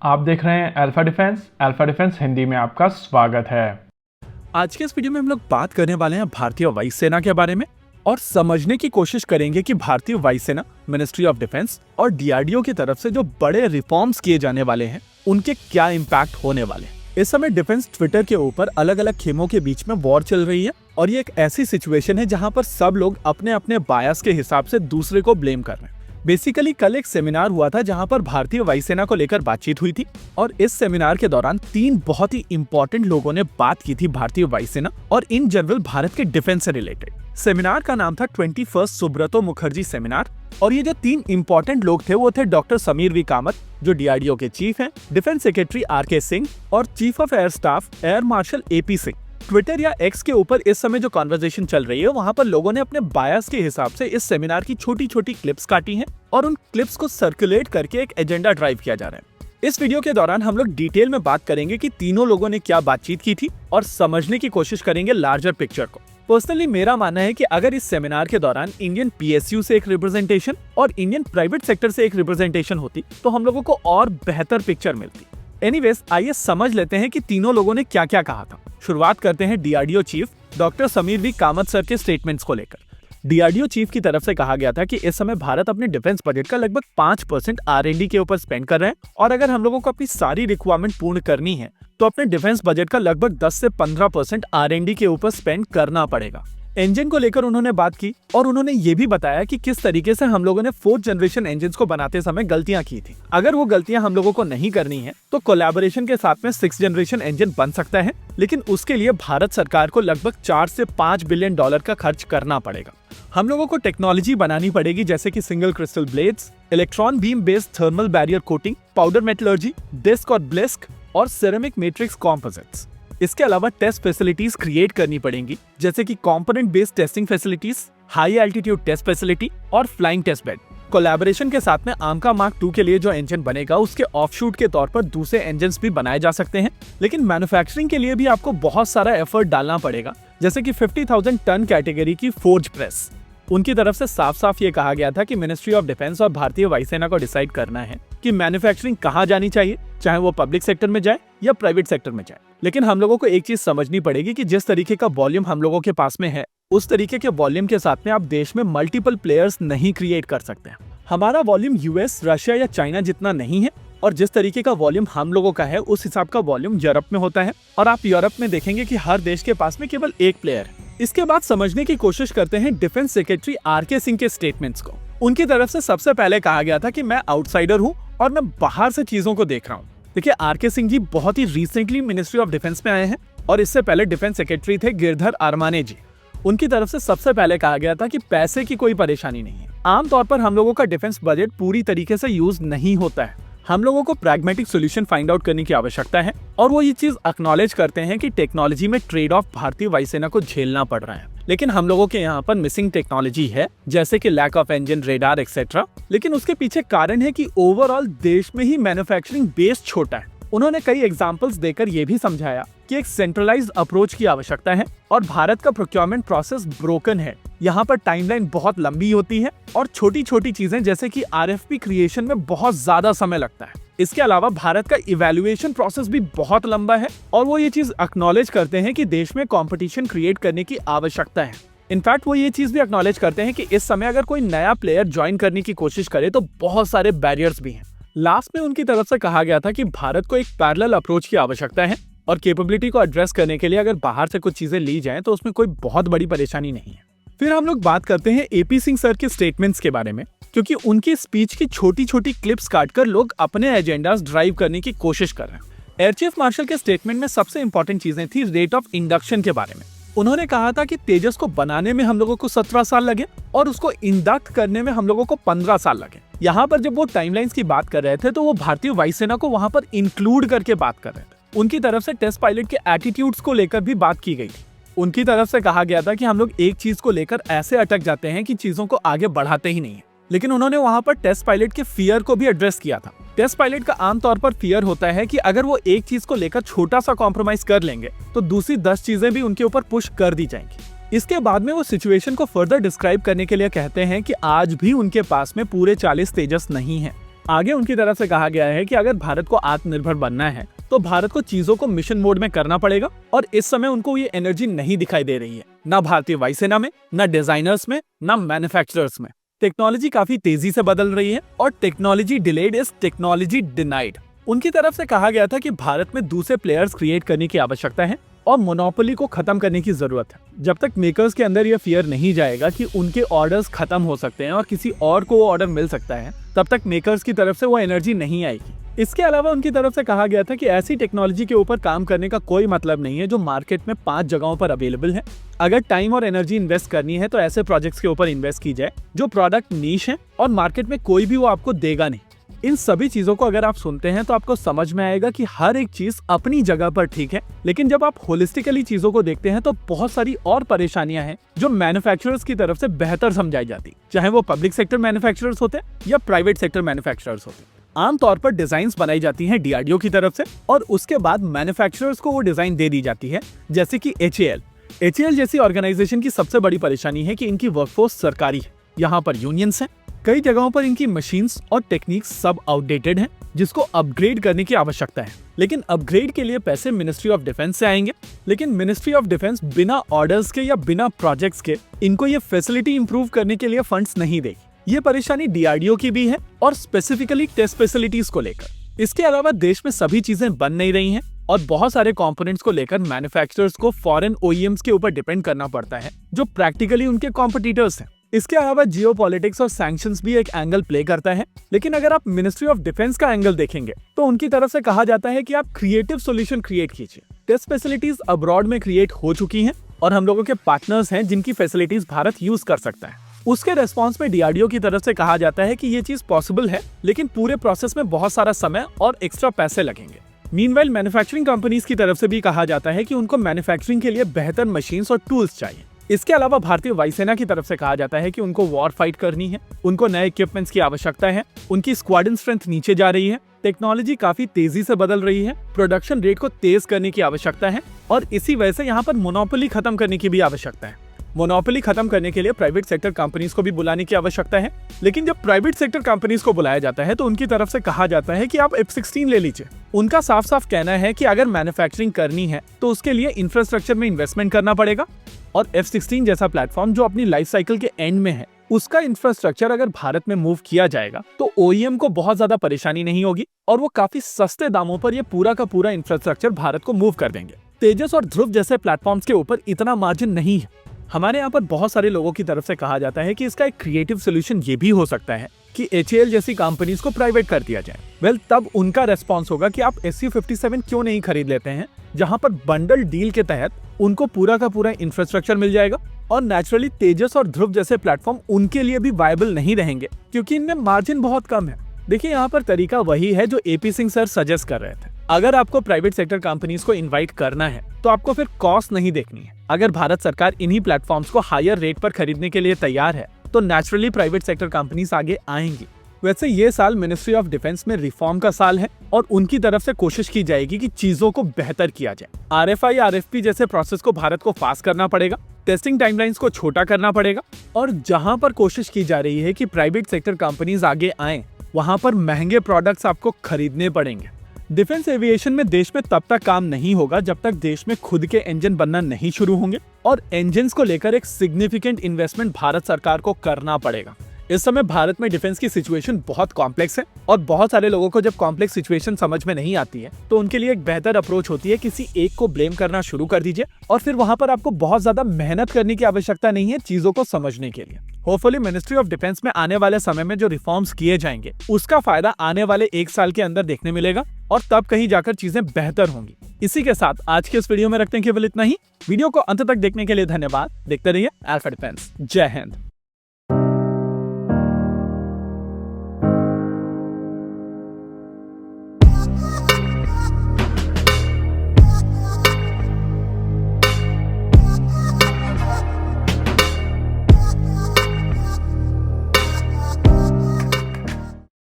आप देख रहे हैं अल्फा डिफेंस हिंदी में आपका स्वागत है। आज के इस वीडियो में हम लोग बात करने वाले हैं भारतीय वायुसेना के बारे में और समझने की कोशिश करेंगे कि भारतीय वायुसेना, मिनिस्ट्री ऑफ डिफेंस और डीआरडीओ की तरफ से जो बड़े रिफॉर्म्स किए जाने वाले हैं उनके क्या इम्पैक्ट होने वाले हैं। इस समय डिफेंस ट्विटर के ऊपर अलग अलग खेमों के बीच में वॉर चल रही है और ये एक ऐसी सिचुएशन है जहां पर सब लोग अपने अपने बायस के हिसाब से दूसरे को ब्लेम कर रहे हैं। बेसिकली कल एक सेमिनार हुआ था जहां पर भारतीय वायुसेना को लेकर बातचीत हुई थी और इस सेमिनार के दौरान 3 बहुत ही इंपॉर्टेंट लोगों ने बात की थी भारतीय वायुसेना और इन जनरल भारत के डिफेंस से रिलेटेड। सेमिनार का नाम था 21st सुब्रतो मुखर्जी सेमिनार और ये जो 3 इंपॉर्टेंट लोग थे वो थे डॉक्टर समीर वी कामत जो डीआरडीओ के चीफ हैं, डिफेंस सेक्रेटरी आर.के. सिंह और chief of air staff air marshal A P. Singh. Twitter या एक्स के ऊपर इस समय जो कॉन्वर्सेशन चल रही है वहां पर लोगों ने अपने बायस के हिसाब से इस सेमिनार की छोटी छोटी क्लिप्स काटी हैं और उन क्लिप्स को सर्कुलेट करके एक एजेंडा ड्राइव किया जा रहा है। इस वीडियो के दौरान हम लोग डिटेल में बात करेंगे कि तीनों लोगों ने क्या बातचीत की थी और समझने की कोशिश करेंगे लार्जर पिक्चर को। पर्सनली मेरा मानना है कि अगर इस सेमिनार के दौरान इंडियन पीएसयू से एक रिप्रेजेंटेशन और इंडियन प्राइवेट सेक्टर से एक रिप्रेजेंटेशन होती तो हम लोगों को और बेहतर पिक्चर मिलती। एनीवेज, आइए समझ लेते हैं कि तीनों लोगों ने क्या क्या कहा था। शुरुआत करते हैं DRDO chief doctor Sameer V Kamat sir के स्टेटमेंट्स को लेकर। डीआरडीओ चीफ की तरफ से कहा गया था कि इस समय भारत अपने डिफेंस बजट का लगभग 5% आर.एन.डी. के ऊपर स्पेंड कर रहे हैं और अगर हम लोगों को अपनी सारी रिक्वायरमेंट पूर्ण करनी है तो अपने डिफेंस बजट का लगभग 10 से 15% आर.एन.डी. के ऊपर स्पेंड करना पड़ेगा। इंजन को लेकर उन्होंने बात की और उन्होंने ये भी बताया कि किस तरीके से हम लोगों ने 4th जनरेशन इंजन को बनाते समय गलतियां की थी। अगर वो गलतियां हम लोगों को नहीं करनी है तो कोलैबोरेशन के साथ में 6th जनरेशन इंजन बन सकता है, लेकिन उसके लिए भारत सरकार को लगभग 4 से 5 बिलियन डॉलर का खर्च करना पड़ेगा। हम लोगों को टेक्नोलॉजी बनानी पड़ेगी जैसे कि single crystal blades, electron beam based thermal barrier coating, powder metallurgy, disc और ब्लिस्क और सिरेमिक मैट्रिक्स कॉम्पोजिट्स। इसके अलावा टेस्ट फैसिलिटीज क्रिएट करनी पड़ेंगी जैसे कि component based testing facilities, high altitude test facility और फ्लाइंग टेस्ट बेड। कोलैबोरेशन के साथ में आमका मार्क 2 के लिए जो इंजन बनेगा उसके ऑफशूट के तौर पर दूसरे इंजन्स भी बनाए जा सकते हैं, लेकिन मैन्युफैक्चरिंग के लिए भी आपको बहुत सारा एफर्ट डालना पड़ेगा जैसे कि 50,000 टन कैटेगरी की फोर्ज प्रेस। उनकी तरफ से साफ साफ ये कहा गया था कि मिनिस्ट्री ऑफ डिफेंस और भारतीय वायुसेना को डिसाइड करना है कि मैन्युफैक्चरिंग कहाँ जानी चाहिए, चाहे वो पब्लिक सेक्टर में जाए या प्राइवेट सेक्टर में जाए। लेकिन हम लोगों को एक चीज समझनी पड़ेगी कि जिस तरीके का वॉल्यूम हम लोगों के पास में है उस तरीके के वॉल्यूम के साथ में आप देश में मल्टीपल प्लेयर्स नहीं क्रिएट कर सकते हैं। हमारा वॉल्यूम यूएस, रशिया या चाइना जितना नहीं है और जिस तरीके का वॉल्यूम हम लोगों का है उस हिसाब का वॉल्यूम यूरोप में होता है और आप यूरोप में देखेंगे कि हर देश के पास में केवल एक प्लेयर है। इसके बाद समझने की कोशिश करते हैं डिफेंस सेक्रेटरी आर.के. सिंह के स्टेटमेंट्स को। उनकी तरफ से सबसे पहले कहा गया था कि मैं आउटसाइडर हूं और मैं बाहर से चीजों को देख रहा हूं। देखिए, आर.के. सिंह जी बहुत ही रिसेंटली मिनिस्ट्री ऑफ डिफेंस में आए हैं और इससे पहले डिफेंस सेक्रेटरी थे गिरधर अरमाने जी। उनकी तरफ से सबसे पहले कहा गया था कि पैसे की कोई परेशानी नहीं है। आमतौर पर हम लोगों का डिफेंस बजट पूरी तरीके से यूज नहीं होता है। हम लोगों को प्रैग्मेटिक सोल्यूशन फाइंड आउट करने की आवश्यकता है और वो ये चीज एक्नॉलेज करते हैं कि टेक्नोलॉजी में ट्रेड ऑफ भारतीय वायुसेना को झेलना पड़ रहा है, लेकिन हम लोगों के यहाँ पर मिसिंग टेक्नोलॉजी है जैसे कि lack of engine, radar etcetera. लेकिन उसके पीछे कारण है कि ओवरऑल देश में ही मैन्युफैक्चरिंग बेस छोटा है। उन्होंने कई एग्जांपल्स देकर यह भी समझाया कि एक सेंट्रलाइज्ड अप्रोच की आवश्यकता है और भारत का प्रोक्योरमेंट प्रोसेस ब्रोकन है। यहाँ पर टाइमलाइन बहुत लंबी होती है और छोटी छोटी चीजें जैसे कि आरएफपी क्रिएशन में बहुत ज्यादा समय लगता है। इसके अलावा भारत का इवैल्यूएशन प्रोसेस भी बहुत लंबा है और वो ये चीज एक्नॉलेज करते हैं कि देश में कंपटीशन क्रिएट करने की आवश्यकता है। इनफैक्ट वो ये चीज भी एक्नॉलेज करते हैं कि इस समय अगर कोई नया प्लेयर ज्वाइन करने की कोशिश करे तो बहुत सारे बैरियर्स भी हैं। लास्ट में उनकी तरफ से कहा गया था कि भारत को एक पैरेलल अप्रोच की आवश्यकता है और कैपेबिलिटी को एड्रेस करने के लिए अगर बाहर से कुछ चीजें ली जाएं तो उसमें कोई बहुत बड़ी परेशानी नहीं है। फिर हम लोग बात करते हैं ए.पी. सिंह सर के स्टेटमेंट्स के बारे में, क्योंकि उनकी स्पीच की छोटी छोटी क्लिप्स काटकर लोग अपने एजेंडास ड्राइव करने की कोशिश कर रहे हैं। एयर चीफ मार्शल के स्टेटमेंट में सबसे इंपॉर्टेंट चीजें थी रेट ऑफ इंडक्शन के बारे में। उन्होंने कहा था कि तेजस को बनाने में हम लोगों को 17 साल लगे और उसको इंडक्ट करने में हम लोगों को 15 साल लगे। यहाँ पर जब वो टाइमलाइंस की बात कर रहे थे तो वो भारतीय वायुसेना को वहां पर इंक्लूड करके बात कर रहे थे। उनकी तरफ से टेस्ट पायलट के एटीट्यूड्स को लेकर भी बात की गई थी। उनकी तरफ से कहा गया था कि हम लोग एक चीज को लेकर ऐसे अटक जाते हैं कि चीजों को आगे बढ़ाते ही नहीं है, लेकिन उन्होंने वहां पर टेस्ट पायलट के फियर को भी एड्रेस किया था। टेस्ट पायलट का आमतौर पर फियर होता है कि अगर वो एक चीज को लेकर छोटा सा कॉम्प्रोमाइज कर लेंगे तो दूसरी 10 चीजें भी उनके ऊपर पुश कर दी जाएंगी। इसके बाद में वो सिचुएशन को फर्दर डिस्क्राइब करने के लिए कहते हैं कि आज भी उनके पास में पूरे 40 तेजस नहीं है। आगे उनकी तरफ से कहा गया है कि अगर भारत को आत्मनिर्भर बनना है तो भारत को चीजों को मिशन मोड में करना पड़ेगा और इस समय उनको ये एनर्जी नहीं दिखाई दे रही है, ना भारतीय वायुसेना में, ना डिजाइनर्स में, ना मैन्युफैक्चरर्स में। टेक्नोलॉजी काफी तेजी से बदल रही है और technology delayed is technology denied. उनकी तरफ से कहा गया था कि भारत में दूसरे प्लेयर्स क्रिएट करने की आवश्यकता है और मोनोपोली को खत्म करने की जरूरत है। जब तक मेकर्स के अंदर यह फियर नहीं जाएगा कि उनके ऑर्डर्स खत्म हो सकते हैं और किसी और को वो ऑर्डर मिल सकता है, तब तक मेकर्स की तरफ से वो एनर्जी नहीं आएगी। इसके अलावा उनकी तरफ से कहा गया था कि ऐसी टेक्नोलॉजी के ऊपर काम करने का कोई मतलब नहीं है जो मार्केट में 5 जगहों पर अवेलेबल है। अगर टाइम और एनर्जी इन्वेस्ट करनी है तो ऐसे प्रोजेक्ट्स के ऊपर इन्वेस्ट की जाए जो प्रोडक्ट नीश है और मार्केट में कोई भी वो आपको देगा नहीं। इन सभी चीजों को अगर आप सुनते हैं तो आपको समझ में आएगा कि हर एक चीज अपनी जगह पर ठीक है, लेकिन जब आप होलिस्टिकली चीजों को देखते हैं तो बहुत सारी और परेशानियां हैं जो मैन्युफैक्चरर्स की तरफ से बेहतर समझाई जाती, चाहे वो पब्लिक सेक्टर मैन्युफैक्चरर्स होते हैं या प्राइवेट सेक्टर मैन्युफैक्चरर्स होते हैं। आमतौर पर डिजाइन्स बनाई जाती हैं DRDO की तरफ से और उसके बाद मैन्युफैक्चरर्स को वो डिजाइन दे दी जाती है, जैसे कि HAL जैसी ऑर्गेनाइजेशन की सबसे बड़ी परेशानी है कि इनकी वर्कफोर्स सरकारी है, यहाँ पर यूनियंस हैं, कई जगहों पर इनकी मशीन्स और टेक्निक्स सब आउटडेटेड हैं, जिसको अपग्रेड करने की आवश्यकता है। लेकिन अपग्रेड के लिए पैसे मिनिस्ट्री ऑफ डिफेंस से आएंगे, लेकिन मिनिस्ट्री ऑफ डिफेंस बिना ऑर्डर्स के या बिना प्रोजेक्ट्स के इनको ये फैसिलिटी इंप्रूव करने के लिए फंड्स नहीं देगी। ये परेशानी DRDO की भी है और स्पेसिफिकली टेस्ट फैसिलिटीज को लेकर। इसके अलावा देश में सभी चीजें बन नहीं रही हैं और बहुत सारे कंपोनेंट्स को लेकर मैन्युफैक्चरर्स को फॉरेन OEMs के ऊपर डिपेंड करना पड़ता है, जो प्रैक्टिकली उनके कॉम्पिटिटर्स हैं। इसके अलावा जियोपॉलिटिक्स और सैंक्शंस भी एक एंगल प्ले करता है, लेकिन अगर आप मिनिस्ट्री ऑफ डिफेंस का एंगल देखेंगे तो उनकी तरफ से कहा जाता है कि आप क्रिएटिव सॉल्यूशन क्रिएट कीजिए। टेस्ट फैसिलिटीज अब्रॉड में क्रिएट हो चुकी हैं और हम लोगों के पार्टनर्स हैं जिनकी फैसिलिटीज भारत यूज कर सकता है। उसके रेस्पॉन्स में DRDO की तरफ से कहा जाता है कि ये चीज पॉसिबल है, लेकिन पूरे प्रोसेस में बहुत सारा समय और एक्स्ट्रा पैसे लगेंगे। मीनवाइल मैन्युफैक्चरिंग कंपनीज की तरफ से भी कहा जाता है कि उनको मैन्युफैक्चरिंग के लिए बेहतर मशीन्स और टूल्स चाहिए। इसके अलावा भारतीय वायुसेना की तरफ से कहा जाता है कि उनको वॉर फाइट करनी है, उनको नए इक्विपमेंट्स की आवश्यकता है, उनकी स्क्वाड्रन स्ट्रेंथ नीचे जा रही है, टेक्नोलॉजी काफी तेजी से बदल रही है, प्रोडक्शन रेट को तेज करने की आवश्यकता है और इसी वजह से यहाँ पर मोनोपोली खत्म करने की भी आवश्यकता है। मोनोपोली खत्म करने के लिए प्राइवेट सेक्टर कंपनीज को भी बुलाने की आवश्यकता है, लेकिन जब प्राइवेट सेक्टर कंपनीज को बुलाया जाता है तो उनकी तरफ से कहा जाता है कि आप F-16 ले लीजिए। उनका साफ साफ कहना है कि अगर मैन्युफैक्चरिंग करनी है तो उसके लिए इंफ्रास्ट्रक्चर में इन्वेस्टमेंट करना पड़ेगा और F-16 जैसा प्लेटफॉर्म जो अपनी लाइफ साइकिल के एंड में है, उसका इंफ्रास्ट्रक्चर अगर भारत में मूव किया जाएगा तो OEM को बहुत ज्यादा परेशानी नहीं होगी और वो काफी सस्ते दामों पर ये पूरा का पूरा इंफ्रास्ट्रक्चर भारत को मूव कर देंगे। तेजस और ध्रुव जैसे प्लेटफॉर्म्स के ऊपर इतना मार्जिन नहीं है। हमारे यहाँ पर बहुत सारे लोगों की तरफ से कहा जाता है कि इसका एक क्रिएटिव सोल्यूशन ये भी हो सकता है कि HAL जैसी कंपनीज को प्राइवेट कर दिया जाए। तब उनका रेस्पॉन्स होगा कि आप SU-57 क्यों नहीं खरीद लेते हैं, जहां पर बंडल डील के तहत उनको पूरा का पूरा इंफ्रास्ट्रक्चर मिल जाएगा और नेचुरली तेजस और ध्रुव जैसे प्लेटफॉर्म उनके लिए भी वायबल नहीं रहेंगे क्योंकि इनमें मार्जिन बहुत कम है। देखिए, यहाँ पर तरीका वही है जो AP सिंह सर सजेस्ट कर रहे थे। अगर आपको प्राइवेट सेक्टर कंपनीज को इनवाइट करना है तो आपको फिर कॉस्ट नहीं देखनी है। अगर भारत सरकार इन्हीं प्लेटफॉर्म्स को हायर रेट पर खरीदने के लिए तैयार है तो नेचुरली प्राइवेट सेक्टर कंपनीज आगे आएंगी। वैसे ये साल मिनिस्ट्री ऑफ डिफेंस में रिफॉर्म का साल है और उनकी तरफ से कोशिश की जाएगी कि चीजों को बेहतर किया जाए। RFI RFP जैसे प्रोसेस को भारत को फास्ट करना पड़ेगा, टेस्टिंग टाइमलाइंस को छोटा करना पड़ेगा और जहां पर कोशिश की जा रही है कि प्राइवेट सेक्टर कंपनीज आगे आएं, वहां पर महंगे प्रोडक्ट्स आपको खरीदने पड़ेंगे। डिफेंस एविएशन में देश में तब तक काम नहीं होगा जब तक देश में खुद के इंजन बनना नहीं शुरू होंगे और इंजन्स को लेकर एक सिग्निफिकेंट इन्वेस्टमेंट भारत सरकार को करना पड़ेगा। इस समय भारत में डिफेंस की सिचुएशन बहुत कॉम्प्लेक्स है और बहुत सारे लोगों को जब कॉम्प्लेक्स सिचुएशन समझ में नहीं आती है तो उनके लिए एक बेहतर अप्रोच होती है किसी एक को ब्लेम करना शुरू कर दीजिए और फिर वहां पर आपको बहुत ज्यादा मेहनत करने की आवश्यकता नहीं है चीजों को समझने के लिए। होपफुली मिनिस्ट्री ऑफ डिफेंस में आने वाले समय में जो रिफॉर्म्स किए जाएंगे उसका फायदा आने वाले 1 साल के अंदर देखने मिलेगा और तब कहीं जाकर चीजें बेहतर होंगी। इसी के साथ आज के इस वीडियो में रखते हैं केवल इतना ही। वीडियो को अंत तक देखने के लिए धन्यवाद। देखते रहिए अल्फा डिफेंस। जय हिंद।